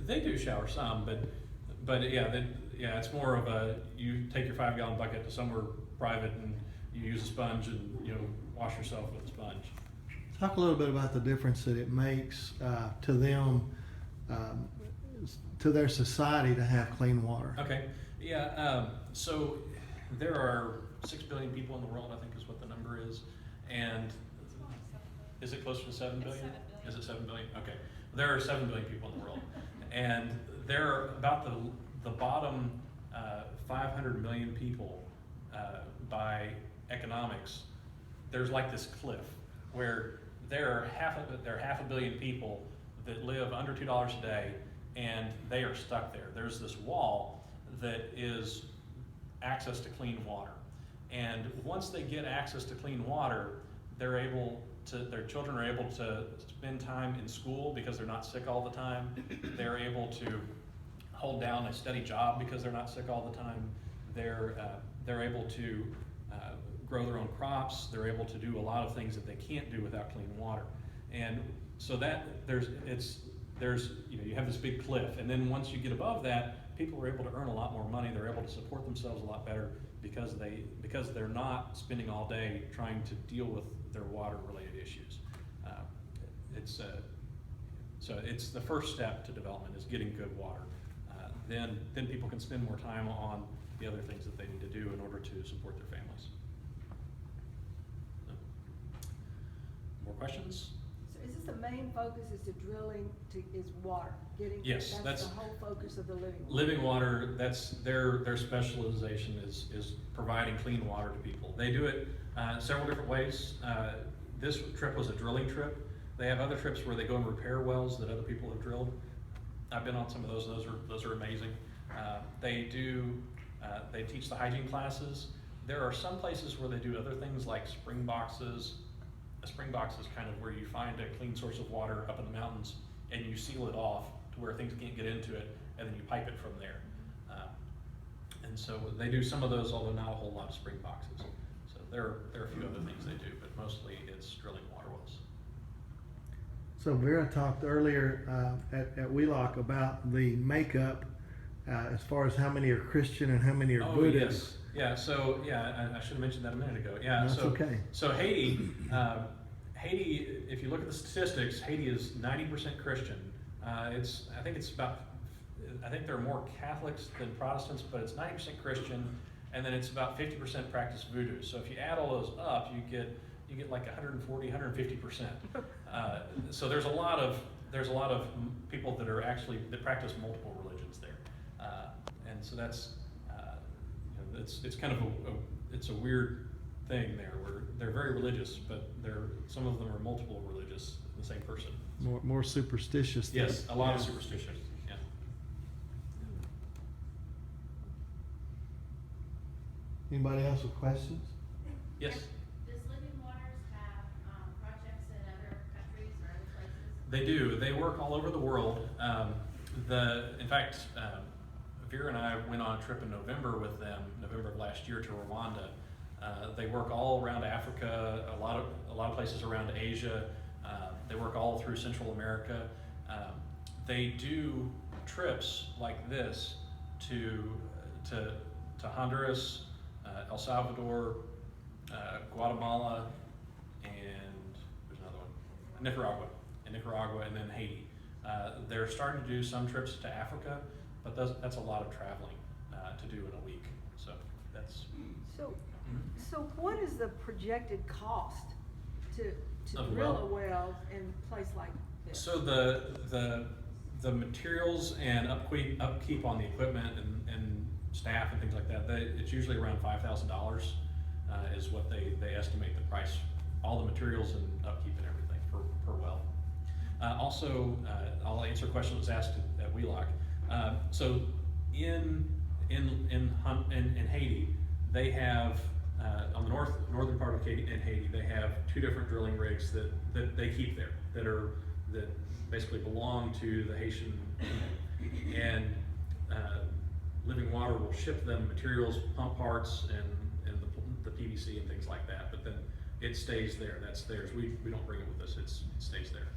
They do shower some, but yeah, yeah, it's more of a, you take your 5-gallon bucket to somewhere private and you use a sponge and, you know, wash yourself with a sponge. Talk a little bit about the difference that it makes to them, to their society, to have clean water. Okay, yeah, so there are 6 billion people in the world, I think is what the number is, and is it closer to 7 billion? Is it 7 billion? Okay, there are 7 billion people in the world, and there are about the bottom 500 million people by economics. There's like this cliff where there are half a billion people that live under $2 a day, and they are stuck there. There's this wall that is access to clean water, and once they get access to clean water, their children are able to spend time in school because they're not sick all the time. They're able to hold down a steady job because they're not sick all the time. They're able to grow their own crops. They're able to do a lot of things that they can't do without clean water. And so that there's you know, you have this big cliff, and then once you get above that, people are able to earn a lot more money. They're able to support themselves a lot better because they're not spending all day trying to deal with their water related issues. So it's the first step to development is getting good water. Then people can spend more time on the other things that they need to do in order to support their families. More questions? So is this the main focus is the drilling is water? Yes, that's the whole focus of the living water. Living water, that's their specialization is providing clean water to people. They do it several different ways. This trip was a drilling trip. They have other trips where they go and repair wells that other people have drilled. I've been on some of those. Those are amazing. They teach the hygiene classes. There are some places where they do other things like spring boxes. A spring box is kind of where you find a clean source of water up in the mountains and you seal it off to where things can't get into it, and then you pipe it from there. And so they do some of those, although not a whole lot of spring boxes. So there are a few other things they do, but mostly it's drilling water wells. So Vera talked earlier at Wheelock about the makeup as far as how many are Christian and how many are Buddhist. Yes. Yeah, so yeah, I should have mentioned that a minute ago. Yeah, that's okay. So Haiti, if you look at the statistics, Haiti is 90% Christian. I think there are more Catholics than Protestants, but it's 90% Christian, and then it's about 50% practice voodoo. So if you add all those up, you get like 140, 150%. So there's a lot of people that practice multiple religions there, and so that's it's kind of it's a weird thing there where they're very religious, but some of them are multiple religious, the same person. More superstitious. Yes, a lot of superstition. Yeah. Anybody else with questions? Yes. Does Living Waters have projects in other countries or other places? They do. They work all over the world. In fact, Vera and I went on a trip in November with them, November of last year, to Rwanda. They work all around Africa, a lot of places around Asia. They work all through Central America. They do trips like this to Honduras, El Salvador, Guatemala, and there's another one, Nicaragua, and then Haiti. They're starting to do some trips to Africa, but that's a lot of traveling to do in a week. So that's. So what is the projected cost to drill a well in a place like this? So the materials and upkeep on the equipment and staff and things like that, it's usually around $5,000 is what they estimate the price, all the materials and upkeep and everything per well. Also, I'll answer a question that was asked at Wheelock. So in Haiti, they have on the northern part of Haiti, they have 2 different drilling rigs that they keep there that basically belong to the Haitian people. And Living Water will ship them materials, pump parts, and the PVC and things like that. But then it stays there. That's theirs. We don't bring it with us. It stays there.